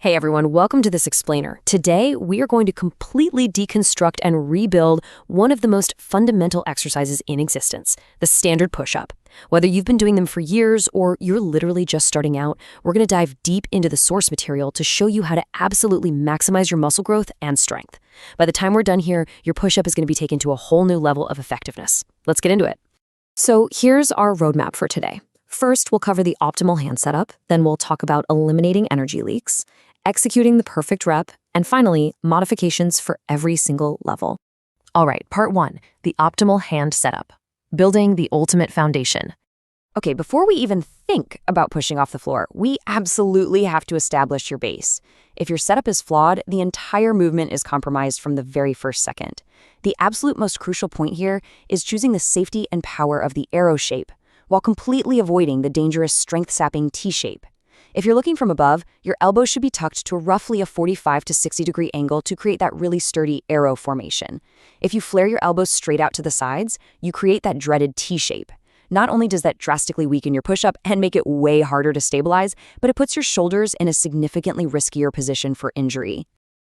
Hey everyone, welcome to this explainer. Today, we are going to completely deconstruct and rebuild one of the most fundamental exercises in existence, the standard push-up. Whether you've been doing them for years or you're literally just starting out, we're going to dive deep into the source material to show you how to absolutely maximize your muscle growth and strength. By the time we're done here, your push-up is going to be taken to a whole new level of effectiveness. Let's get into it. So here's our roadmap for today. First, we'll cover the optimal hand setup, then we'll talk about eliminating energy leaks, executing the perfect rep, and finally, modifications for every single level. All right, part 1, the optimal hand setup, building the ultimate foundation. Okay, before we even think about pushing off the floor, we absolutely have to establish your base. If your setup is flawed, the entire movement is compromised from the very first second. The absolute most crucial point here is choosing the safety and power of the arrow shape, while completely avoiding the dangerous strength-sapping T-shape. If you're looking from above, your elbows should be tucked to roughly a 45 to 60 degree angle to create that really sturdy arrow formation. If you flare your elbows straight out to the sides, you create that dreaded T-shape. Not only does that drastically weaken your push-up and make it way harder to stabilize, but it puts your shoulders in a significantly riskier position for injury.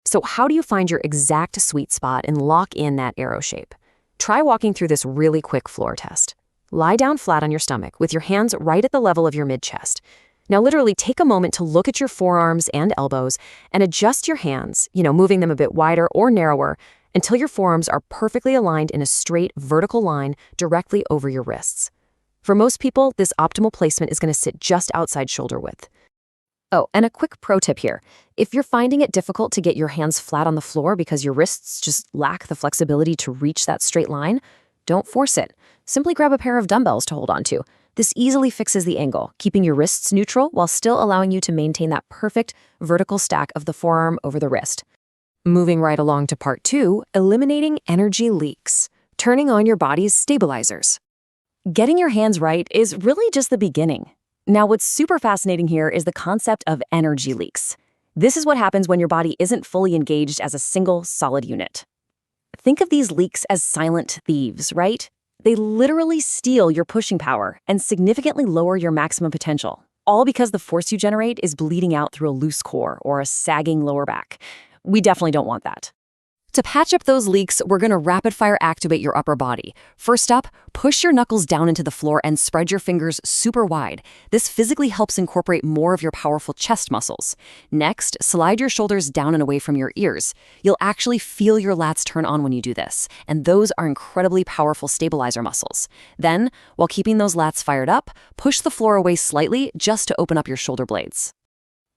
So how do you find your exact sweet spot and lock in that arrow shape? Try walking through this really quick floor test. Lie down flat on your stomach with your hands right at the level of your mid-chest. Now literally take a moment to look at your forearms and elbows and adjust your hands, moving them a bit wider or narrower until your forearms are perfectly aligned in a straight vertical line directly over your wrists. For most people, this optimal placement is going to sit just outside shoulder width. Oh, and a quick pro tip here. If you're finding it difficult to get your hands flat on the floor because your wrists just lack the flexibility to reach that straight line, don't force it. Simply grab a pair of dumbbells to hold on to. This easily fixes the angle, keeping your wrists neutral while still allowing you to maintain that perfect vertical stack of the forearm over the wrist. Moving right along to part 2, eliminating energy leaks, turning on your body's stabilizers. Getting your hands right is really just the beginning. Now, what's super fascinating here is the concept of energy leaks. This is what happens when your body isn't fully engaged as a single solid unit. Think of these leaks as silent thieves, right? They literally steal your pushing power and significantly lower your maximum potential, all because the force you generate is bleeding out through a loose core or a sagging lower back. We definitely don't want that. To patch up those leaks, we're going to rapid-fire activate your upper body. First up, push your knuckles down into the floor and spread your fingers super wide. This physically helps incorporate more of your powerful chest muscles. Next, slide your shoulders down and away from your ears. You'll actually feel your lats turn on when you do this, and those are incredibly powerful stabilizer muscles. Then, while keeping those lats fired up, push the floor away slightly just to open up your shoulder blades.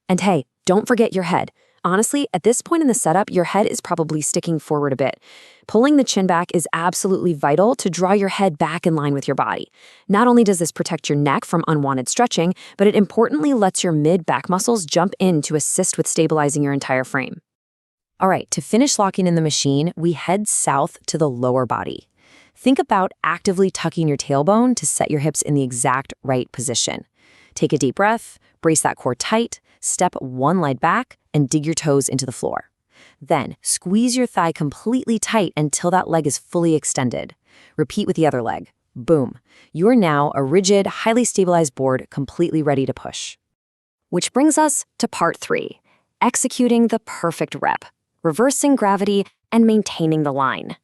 And hey, don't forget your head. Honestly, at this point in the setup, your head is probably sticking forward a bit. Pulling the chin back is absolutely vital to draw your head back in line with your body. Not only does this protect your neck from unwanted stretching, but it importantly lets your mid-back muscles jump in to assist with stabilizing your entire frame. All right, to finish locking in the machine, we head south to the lower body. Think about actively tucking your tailbone to set your hips in the exact right position. Take a deep breath, brace that core tight, step one leg back, and dig your toes into the floor. Then, squeeze your thigh completely tight until that leg is fully extended. Repeat with the other leg. Boom. You're now a rigid, highly stabilized board completely ready to push. Which brings us to part 3, executing the perfect rep, reversing gravity, and maintaining the line.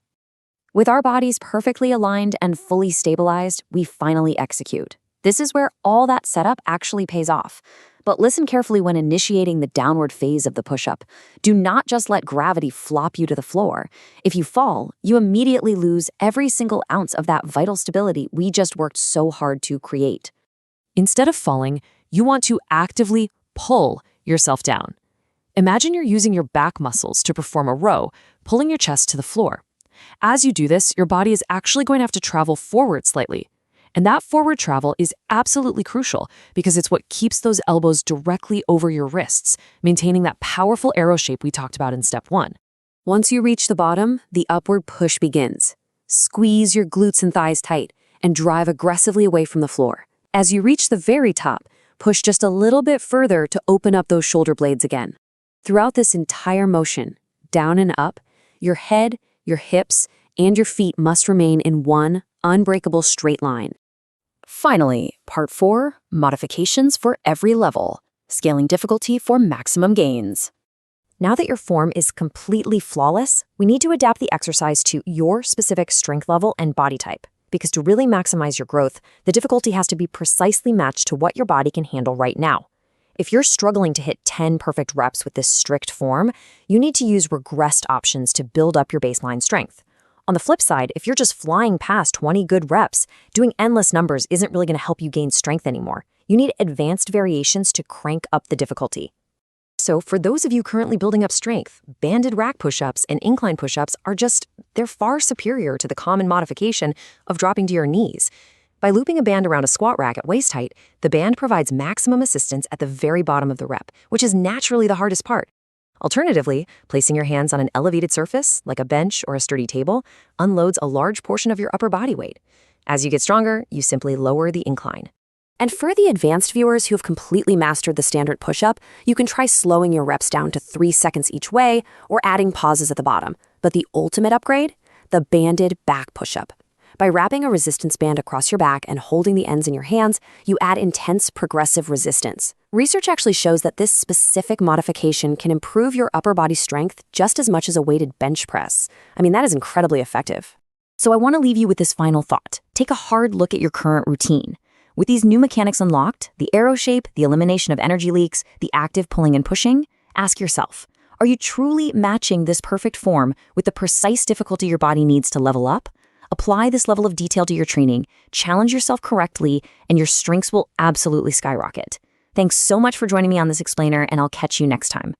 With our bodies perfectly aligned and fully stabilized, we finally execute. This is where all that setup actually pays off. But listen carefully when initiating the downward phase of the push-up. Do not just let gravity flop you to the floor. If you fall, you immediately lose every single ounce of that vital stability we just worked so hard to create. Instead of falling, you want to actively pull yourself down. Imagine you're using your back muscles to perform a row, pulling your chest to the floor. As you do this, your body is actually going to have to travel forward slightly. And that forward travel is absolutely crucial because it's what keeps those elbows directly over your wrists, maintaining that powerful arrow shape we talked about in step 1. Once you reach the bottom, the upward push begins. Squeeze your glutes and thighs tight and drive aggressively away from the floor. As you reach the very top, push just a little bit further to open up those shoulder blades again. Throughout this entire motion, down and up, your head, your hips, and your feet must remain in one unbreakable straight line. Finally, part 4, modifications for every level. scaling difficulty for maximum gains. Now that your form is completely flawless, we need to adapt the exercise to your specific strength level and body type. Because to really maximize your growth, the difficulty has to be precisely matched to what your body can handle right now. If you're struggling to hit 10 perfect reps with this strict form, you need to use regressed options to build up your baseline strength. On the flip side, if you're just flying past 20 good reps, doing endless numbers isn't really going to help you gain strength anymore. You need advanced variations to crank up the difficulty. So for those of you currently building up strength, banded rack push-ups and incline push-ups they're far superior to the common modification of dropping to your knees. By looping a band around a squat rack at waist height, the band provides maximum assistance at the very bottom of the rep, which is naturally the hardest part. Alternatively, placing your hands on an elevated surface, like a bench or a sturdy table, unloads a large portion of your upper body weight. As you get stronger, you simply lower the incline. And for the advanced viewers who have completely mastered the standard push-up, you can try slowing your reps down to 3 seconds each way or adding pauses at the bottom. But the ultimate upgrade? The banded back push-up. By wrapping a resistance band across your back and holding the ends in your hands, you add intense progressive resistance. Research actually shows that this specific modification can improve your upper body strength just as much as a weighted bench press. That is incredibly effective. So I want to leave you with this final thought. Take a hard look at your current routine. With these new mechanics unlocked, the arrow shape, the elimination of energy leaks, the active pulling and pushing, ask yourself, are you truly matching this perfect form with the precise difficulty your body needs to level up? Apply this level of detail to your training, challenge yourself correctly, and your strengths will absolutely skyrocket. Thanks so much for joining me on this explainer, and I'll catch you next time.